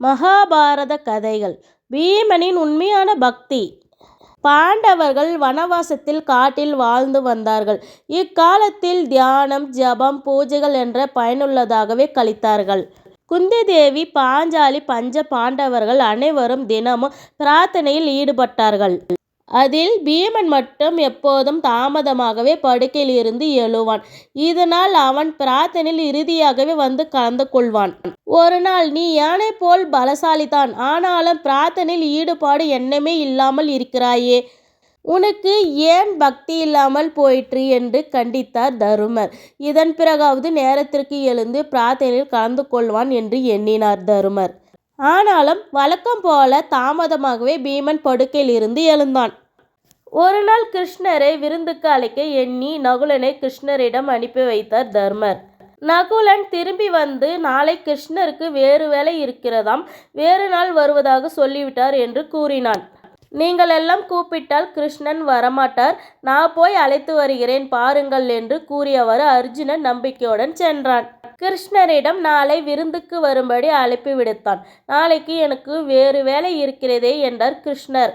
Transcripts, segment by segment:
மகாபாரத கதைகள். பீமனின் உண்மையான பக்தி. பாண்டவர்கள் வனவாசத்தில் காட்டில் வாழ்ந்து வந்தார்கள். இக்காலத்தில் தியானம், ஜபம், பூஜைகள் என்ற பயனுள்ளதாகவே கழித்தார்கள். குந்தி தேவி, பாஞ்சாலி, பஞ்ச பாண்டவர்கள் அனைவரும் தினமும் பிரார்த்தனையில் ஈடுபட்டார்கள். அதில் பீமன் மட்டும் எப்போதும் தாமதமாகவே படுக்கையில் இருந்து எழுவான். இதனால் அவன் பிரார்த்தனையில் இறுதியாகவே வந்து கலந்து கொள்வான். ஒரு நாள், நீ யானை போல் பலசாலிதான், ஆனாலும் பிரார்த்தனையில் ஈடுபாடு எண்ணமே இல்லாமல் இருக்கிறாயே, உனக்கு ஏன் பக்தி இல்லாமல் போயிற்று என்று கண்டித்தார் தருமர். இதன் பிறகாவது நேரத்திற்கு எழுந்து பிரார்த்தனையில் கலந்து கொள்வான் என்று எண்ணினார் தருமர். ஆனாலும் வழக்கம் போல தாமதமாகவே பீமன் படுக்கையில் இருந்து எழுந்தான். ஒரு நாள் கிருஷ்ணரை விருந்துக்கு அழைக்க எண்ணி நகுலனை கிருஷ்ணரிடம் அனுப்பி வைத்தார் தருமர். நகுலன் திரும்பி வந்து, நாளை கிருஷ்ணருக்கு வேறு வேலை இருக்கிறதாம், வேறு நாள் வருவதாக சொல்லிவிட்டார் என்று கூறினான். நீங்கள் எல்லாம் கூப்பிட்டால் கிருஷ்ணன் வரமாட்டார், நான் போய் அழைத்து வருகிறேன் பாருங்கள் என்று கூறியவாறு அர்ஜுனன் நம்பிக்கையுடன் சென்றான். கிருஷ்ணரிடம் நாளை விருந்துக்கு வரும்படி அழைப்பு விடுத்தான். நாளைக்கு எனக்கு வேறு வேலை இருக்கிறதே என்றார் கிருஷ்ணர்.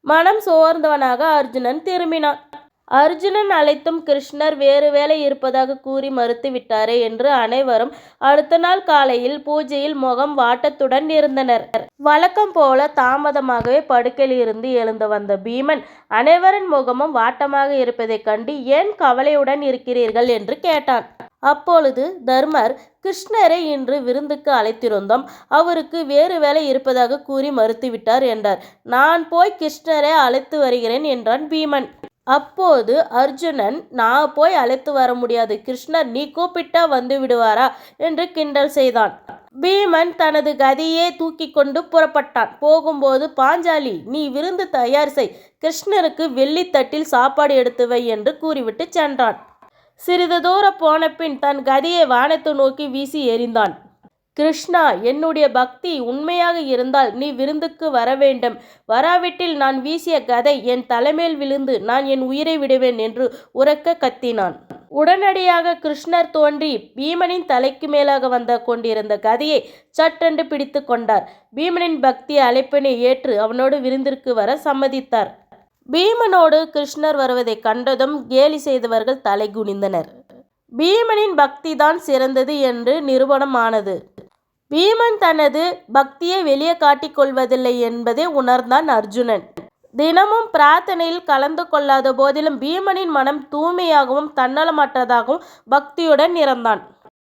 மனம் சோர்ந்தவனாக அர்ஜுனன் திரும்பினான். அர்ஜுனன் அழைத்தும் கிருஷ்ணர் வேறு வேலை இருப்பதாக கூறி மறுத்து விட்டாரே என்று அனைவரும் அடுத்த நாள் காலையில் பூஜையில் முகம் வாட்டத்துடன் இருந்தனர். வழக்கம் போல தாமதமாகவே படுக்கையில் இருந்து எழுந்து வந்த பீமன் அனைவரின் முகமும் வாட்டமாக இருப்பதைக் கண்டு, ஏன் கவலையுடன் இருக்கிறீர்கள் என்று கேட்டான். அப்பொழுது தர்மர், கிருஷ்ணரை இன்று விருந்துக்கு அழைத்திருந்தோம், அவருக்கு வேறு வேலை இருப்பதாக கூறி மறுத்துவிட்டார் என்றார். நான் போய் கிருஷ்ணரை அழைத்து வருகிறேன் என்றான் பீமன். அப்போது அர்ஜுனன், நான் போய் அழைத்து வர முடியாது, கிருஷ்ணர் நீ கூப்பிட்டா வந்து விடுவாரா என்று கிண்டல் செய்தான். பீமன் தனது கதியை தூக்கி கொண்டு புறப்பட்டான். போகும்போது, பாஞ்சாலி, நீ விருந்து தயார் செய், கிருஷ்ணருக்கு வெள்ளித்தட்டில் சாப்பாடு எடுத்து வை என்று கூறிவிட்டு சென்றான். சிறிது தூரம் போன பின் தன் கதியை வானத்தை நோக்கி வீசி எறிந்தான். கிருஷ்ணா, என்னுடைய பக்தி உண்மையாக இருந்தால் நீ விருந்துக்கு வர வேண்டும், வராவிட்டில் நான் வீசிய கதை என் தலைமேல் விழுந்து நான் என் உயிரை விடுவேன் என்று உரக்க கத்தினான். உடனடியாக கிருஷ்ணர் தோன்றி பீமனின் தலைக்கு மேலாக வந்து கொண்டிருந்த கதையை சட்டென்று பிடித்து கொண்டார். பீமனின் பக்தி அழைப்பினை ஏற்று அவனோடு விருந்திற்கு வர சம்மதித்தார். பீமனோடு கிருஷ்ணர் வருவதை கண்டதும் கேலி செய்தவர்கள் தலை குனிந்தனர். பீமனின் பக்தி தான் சிறந்தது என்று நிரூபணமானது. பீமன் தனது பக்தியை வெளியே காட்டிக் கொள்வதில்லை என்பதை உணர்ந்தான் அர்ஜுனன். தினமும் பிரார்த்தனையில் கலந்து கொள்ளாத போதிலும் பீமனின் மனம் தூய்மையாகவும் தன்னலமற்றதாகவும் பக்தியுடன் இருந்தான்.